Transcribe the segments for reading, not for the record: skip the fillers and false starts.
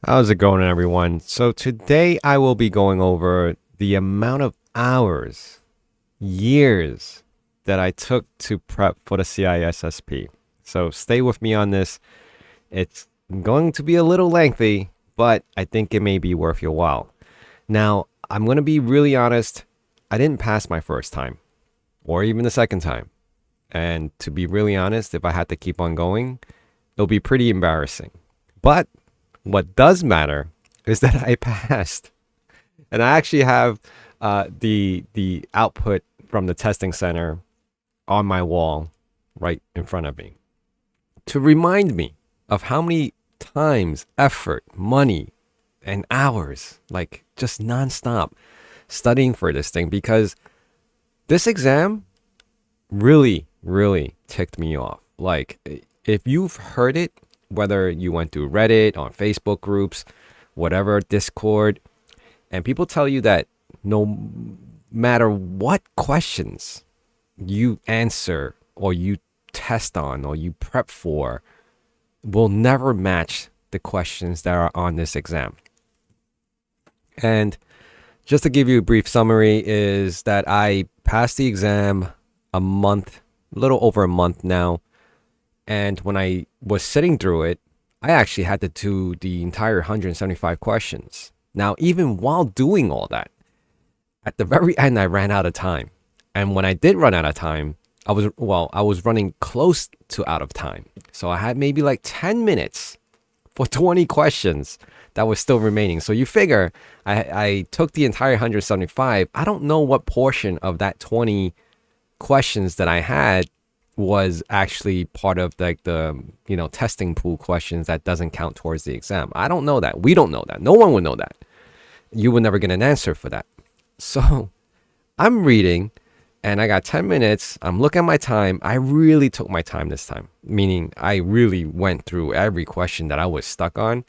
How's it going, everyone? So today I will be going over the amount of hours, years that I took to prep for the CISSP. So stay with me on this. It's going to be a little lengthy, but I think it may be worth your while. Now, I'm going to be really honest. I didn't pass my first time or even the second time. And to be really honest, if I had to keep on going, it'll be pretty embarrassing. But what does matter is that I passed, and I actually have the output from the testing center on my wall right in front of me to remind me of how many times, effort, money, and hours, like just nonstop studying for this thing, because this exam really, really ticked me off. Like, if you've heard it, whether you went to Reddit, on Facebook groups, whatever, Discord, and people tell you that no matter what questions you answer or you test on or you prep for will never match the questions that are on this exam. And just to give you a brief summary is that I passed the exam a little over a month now. And when I was sitting through it, I actually had to do the entire 175 questions. Now, even while doing all that, at the very end, I ran out of time. And when I did run out of time, I was running close to out of time. So I had maybe like 10 minutes for 20 questions that was still remaining. So you figure I took the entire 175. I don't know what portion of that 20 questions that I had was actually part of like the testing pool questions that doesn't count towards the exam. I don't know that. We don't know that. No one would know that. You would never get an answer for that. So I'm reading and I got 10 minutes. I'm looking at my time. I really took my time this time, meaning I really went through every question that I was stuck on,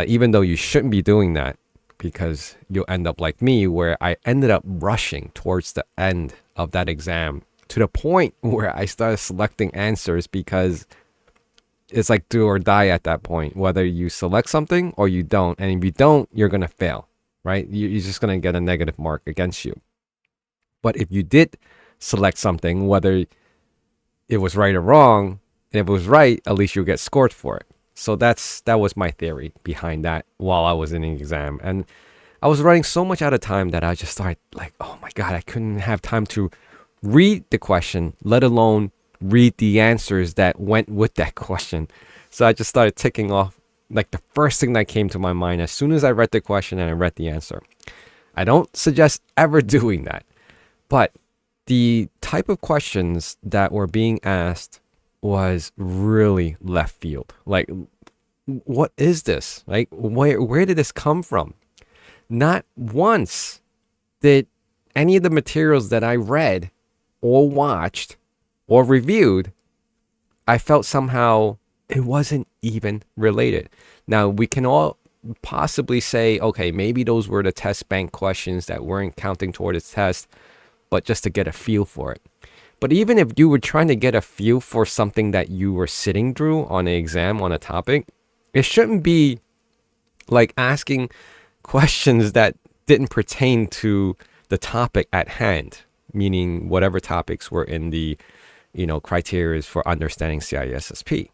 even though you shouldn't be doing that, because you'll end up like me, where I ended up rushing towards the end of that exam to the point where I started selecting answers, because it's like do or die at that point, whether you select something or you don't. And if you don't, you're going to fail, right? You're just going to get a negative mark against you. But if you did select something, whether it was right or wrong, and if it was right, at least you'll get scored for it. So that was my theory behind that while I was in the exam. And I was running so much out of time that I just started like, oh my God, I couldn't have time to read the question, let alone read the answers that went with that question. So I just started ticking off like the first thing that came to my mind as soon as I read the question and I read the answer. I don't suggest ever doing that, but the type of questions that were being asked was really left field. Like, what is this? Like, where did this come from? Not once did any of the materials that I read or watched or reviewed, I felt somehow it wasn't even related. Now, we can all possibly say, okay, maybe those were the test bank questions that weren't counting toward the test, but just to get a feel for it. But even if you were trying to get a feel for something that you were sitting through on an exam, on a topic, it shouldn't be like asking questions that didn't pertain to the topic at hand, meaning whatever topics were in the criteria for understanding CISSP.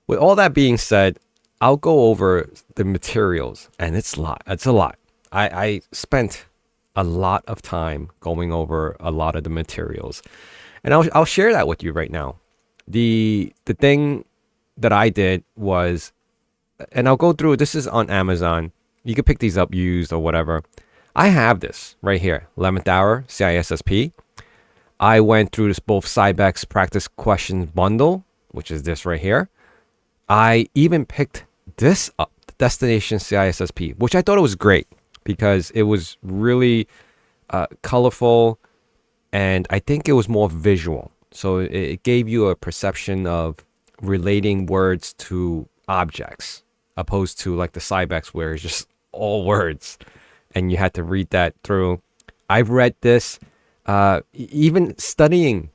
With all that being said, I'll go over the materials, and it's a lot. It's a lot. I spent a lot of time going over a lot of the materials, and I'll share that with you right now. The thing that I did was, and I'll go through, this is on Amazon. You can pick these up used or whatever. I have this right here, 11th hour CISSP. I went through this both Cybex practice questions bundle, which is this right here. I even picked this up, the Destination CISSP, which I thought it was great because it was really colorful, and I think it was more visual. So it gave you a perception of relating words to objects, opposed to like the Cybex where it's just all words and you had to read that through. I've read this, even studying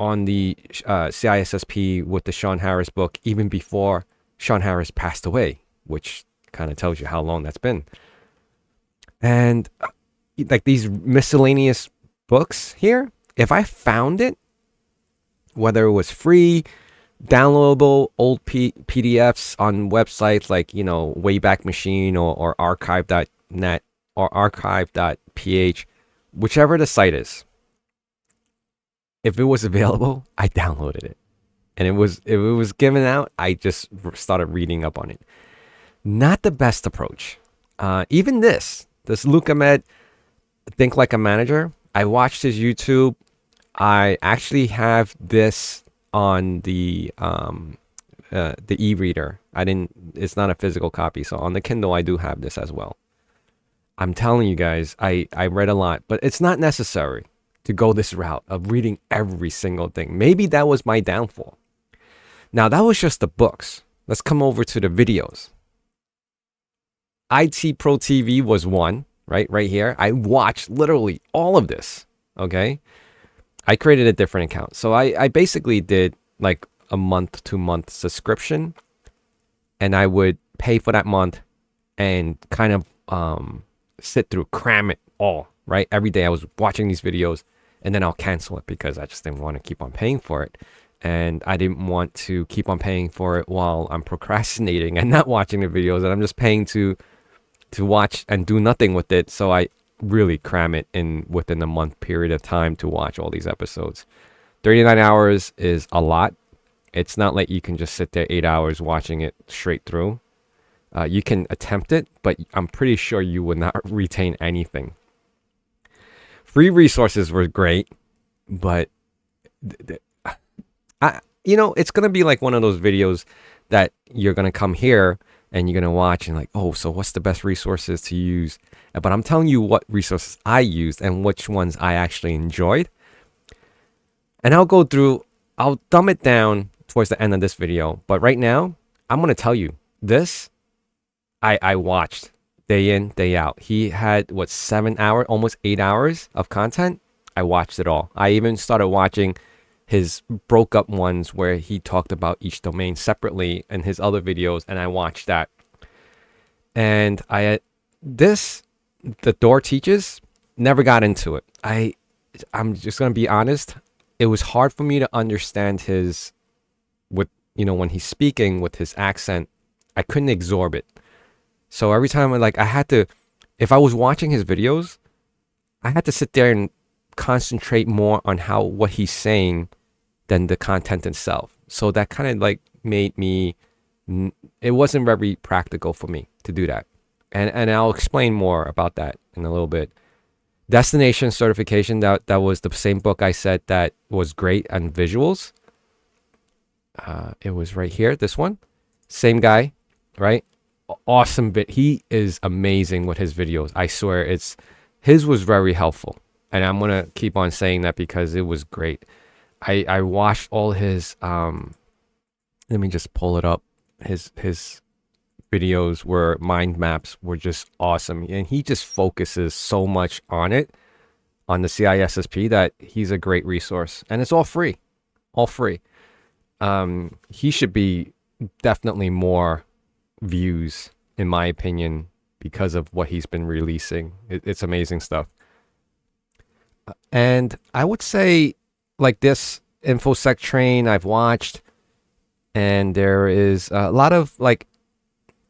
on the CISSP with the Sean Harris book, even before Sean Harris passed away. which kind of tells you how long that's been. And like these miscellaneous books here, if I found it, whether it was free, downloadable, old PDFs on websites like, Wayback Machine or archive.net or archive.ph, whichever the site is, if it was available, I downloaded it. And if it was given out, I just started reading up on it. Not the best approach. Even this Luke Ahmed, Think Like a Manager, I watched his YouTube. I actually have this on the e-reader. It's not a physical copy. So on the Kindle, I do have this as well. I'm telling you guys, I read a lot, but it's not necessary to go this route of reading every single thing. Maybe that was my downfall. Now, that was just the books. Let's come over to the videos. IT Pro TV was one, right here. I watched literally all of this, okay? I created a different account. So I basically did like a month to month subscription, and I would pay for that month and kind of sit through, cram it all, right? Every day I was watching these videos, and then I'll cancel it because I just didn't want to keep on paying for it. And I didn't want to keep on paying for it while I'm procrastinating and not watching the videos, and I'm just paying to watch and do nothing with it. So I really cram it in within a month period of time to watch all these episodes. 39 hours is a lot. It's not like you can just sit there 8 hours watching it straight through. You can attempt it, but I'm pretty sure you would not retain anything. Free resources were great, but it's going to be like one of those videos that you're going to come here and you're going to watch and like, oh, so what's the best resources to use? But I'm telling you what resources I used and which ones I actually enjoyed. And I'll dumb it down towards the end of this video. But right now, I'm going to tell you this. I watched day in, day out. He had 7 hours, almost 8 hours of content. I watched it all. I even started watching his broke up ones where he talked about each domain separately in his other videos, and I watched that. And the Door Teaches, never got into it. I'm just gonna be honest. It was hard for me to understand when he's speaking with his accent. I couldn't absorb it. So every time if I was watching his videos, I had to sit there and concentrate more on what he's saying than the content itself. So that kind of made me, it wasn't very practical for me to do that. And I'll explain more about that in a little bit. Destination Certification, that was the same book I said that was great on visuals. It was right here, this one. Same guy, right? Awesome. He is amazing with his videos. I swear his was very helpful. And I'm going to keep on saying that because it was great. I watched all his, let me just pull it up. His videos mind maps were just awesome. And he just focuses so much on the CISSP, that he's a great resource. And it's all free. All free. He should be definitely more views, in my opinion, because of what he's been releasing. It's amazing stuff. And I would say, like this InfoSec train I've watched, and there is a lot of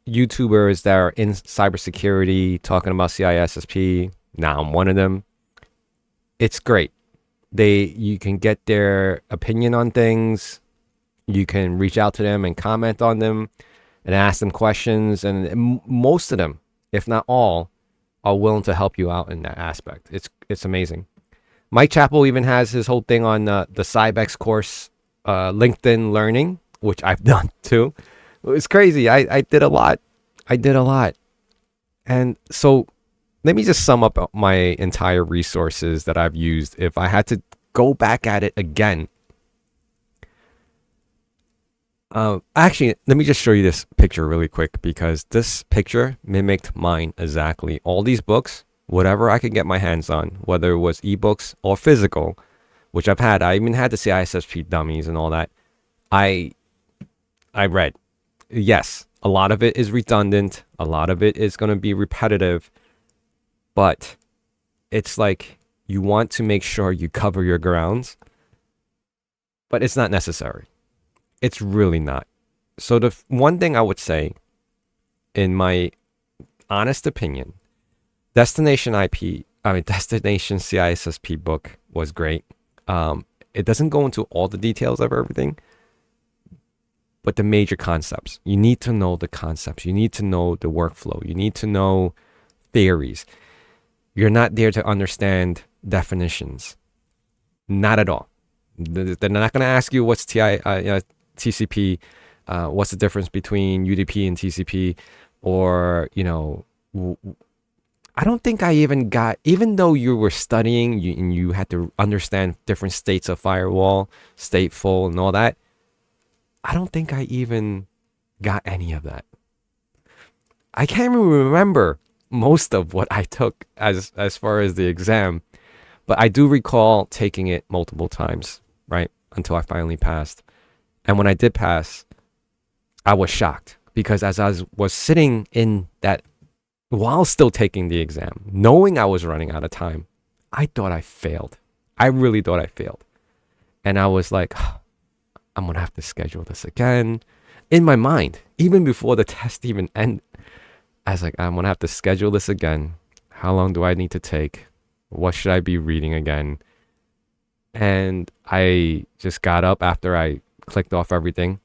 YouTubers that are in cybersecurity talking about CISSP. Now I'm one of them. It's great. You can get their opinion on things. You can reach out to them and comment on them and ask them questions. And most of them, if not all, are willing to help you out in that aspect. It's amazing. Mike Chappell even has his whole thing on the Cybex course, LinkedIn Learning, which I've done too. It's crazy. I did a lot. And so let me just sum up my entire resources that I've used. If I had to go back at it again. Actually, let me just show you this picture really quick, because this picture mimicked mine exactly. All these books, whatever I could get my hands on, whether it was ebooks or physical, which I've had. I even had the CISSP dummies and all that. I read. Yes, A lot of it is redundant. A lot of it is going to be repetitive. But it's like you want to make sure you cover your grounds, but it's not necessary. It's really not. So the one thing I would say, in my honest opinion, Destination CISSP book was great. It doesn't go into all the details of everything, but the major concepts. You need to know the concepts. You need to know the workflow. You need to know theories. You're not there to understand definitions. Not at all. They're not going to ask you what's TCP, what's the difference between UDP and TCP, or, I don't think I even got, even though you were studying and you had to understand different states of firewall, stateful and all that, I don't think I even got any of that. I can't even remember most of what I took as far as the exam, but I do recall taking it multiple times, right? Until I finally passed. And when I did pass, I was shocked because as I was sitting in that, while still taking the exam, knowing I was running out of time, I thought I failed. I really thought I failed. And I was like, I'm going to have to schedule this again. In my mind, even before the test even ended, I was like, I'm going to have to schedule this again. How long do I need to take? What should I be reading again? And I just got up after I clicked off everything.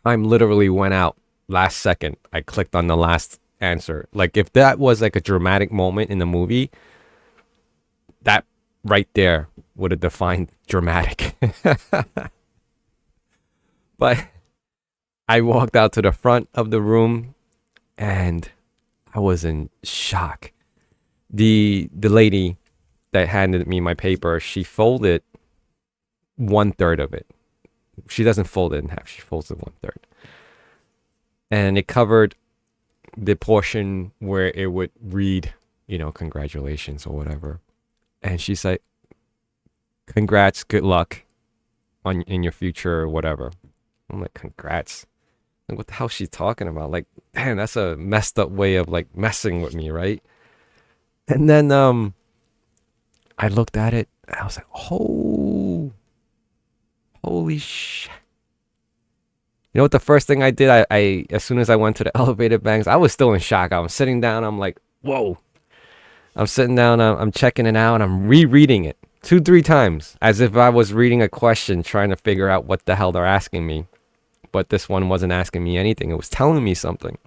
Time literally went out last second. I clicked on the last answer. Like if that was like a dramatic moment in the movie, that right there would have defined dramatic. But I walked out to the front of the room and I was in shock. The lady that handed me my paper, she folded 1/3 of it. She doesn't fold it in half. She folds it 1/3. And it covered the portion where it would read, congratulations or whatever. And she's like, congrats, good luck in your future or whatever. I'm like, congrats. Like, what the hell is she talking about? Like, damn, that's a messed up way of like messing with me, right? And then I looked at it and I was like, holy shit. You know what the first thing I did? I as soon as I went to the elevator banks, I was still in shock. I was sitting down, I'm like, whoa. I'm sitting down, I'm checking it out, and I'm rereading it 2-3 times as if I was reading a question, trying to figure out what the hell they're asking me. But this one wasn't asking me anything. It was telling me something. It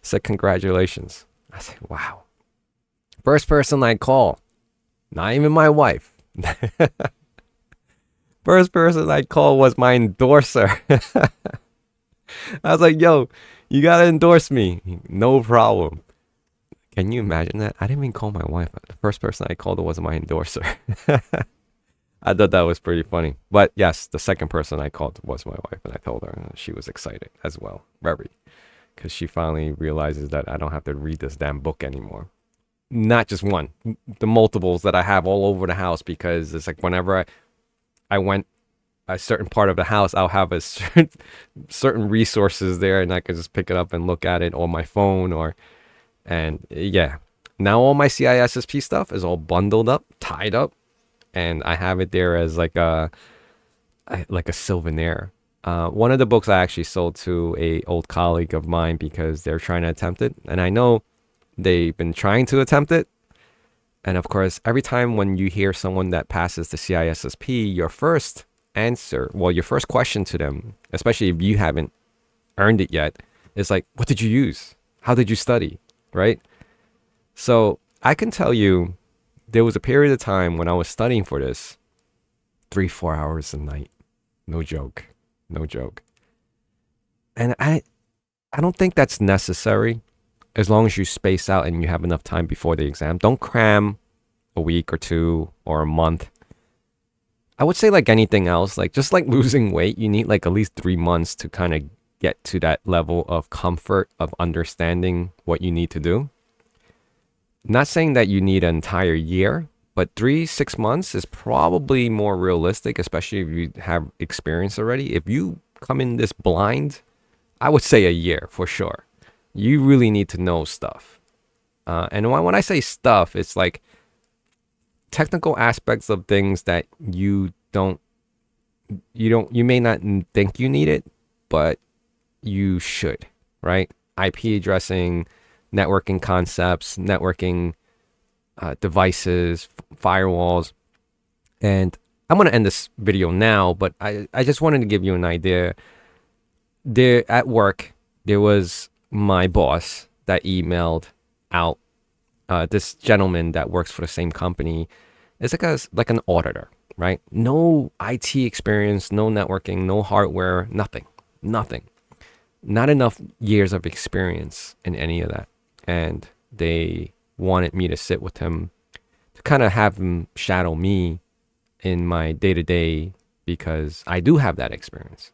said, congratulations. I said, wow. First person I call, not even my wife. First person I called was my endorser. I was like, yo, you got to endorse me. No problem. Can you imagine that? I didn't even call my wife. The first person I called was my endorser. I thought that was pretty funny. But yes, the second person I called was my wife, and I told her, and she was excited as well, very, because she finally realizes that I don't have to read this damn book anymore. Not just one, the multiples that I have all over the house, because it's like whenever I went a certain part of the house, I'll have a certain resources there, and I can just pick it up and look at it on my phone and yeah. Now all my CISSP stuff is all bundled up, tied up, and I have it there as like a souvenir. One of the books I actually sold to a old colleague of mine because they're trying to attempt it, and I know they've been trying to attempt it. And of course, every time when you hear someone that passes the CISSP, your first question to them, especially if you haven't earned it yet, is like, what did you use? How did you study? Right? So I can tell you, there was a period of time when I was studying for this 3-4 hours a night. No joke. And I don't think that's necessary, as long as you space out and you have enough time before the exam. Don't cram a week or 2 or a month. I would say like anything else, like just like losing weight, you need like at least 3 months to kind of get to that level of comfort of understanding what you need to do. Not saying that you need an entire year, but 3-6 months is probably more realistic, especially if you have experience already. If you come in this blind, I would say a year for sure. You really need to know stuff. And when I say stuff, it's like technical aspects of things that you may not think you need it, but you should, right? IP addressing, networking concepts, networking devices, firewalls. And I'm going to end this video now, but I just wanted to give you an idea. There at work, there was my boss that emailed out this gentleman that works for the same company. It's like an auditor, right? No IT experience, no networking, no hardware, nothing. Not enough years of experience in any of that. And they wanted me to sit with him to kind of have him shadow me in my day-to-day because I do have that experience.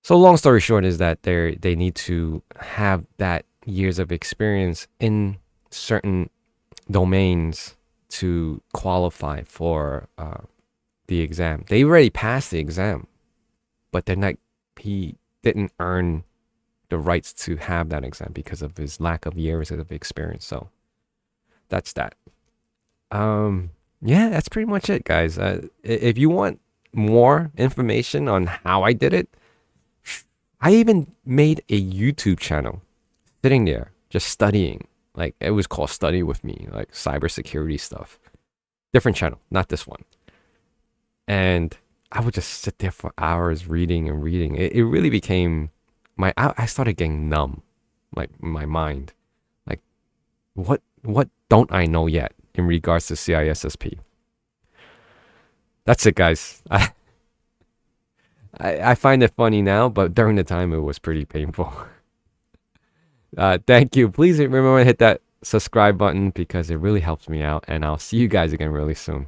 So long story short is that they need to have that years of experience in certain domains to qualify for the exam. They already passed the exam, but he didn't earn the rights to have that exam because of his lack of years of experience. So that's that. Yeah, that's pretty much it, guys. If you want more information on how I did it, I even made a YouTube channel sitting there just studying. Like it was called Study With Me, like cybersecurity stuff. Different channel, not this one. And I would just sit there for hours reading and reading. It really became I started getting numb, like my mind. Like what don't I know yet in regards to CISSP? That's it, guys. I find it funny now, but during the time it was pretty painful. Thank you. Please remember to hit that subscribe button because it really helps me out, and I'll see you guys again really soon.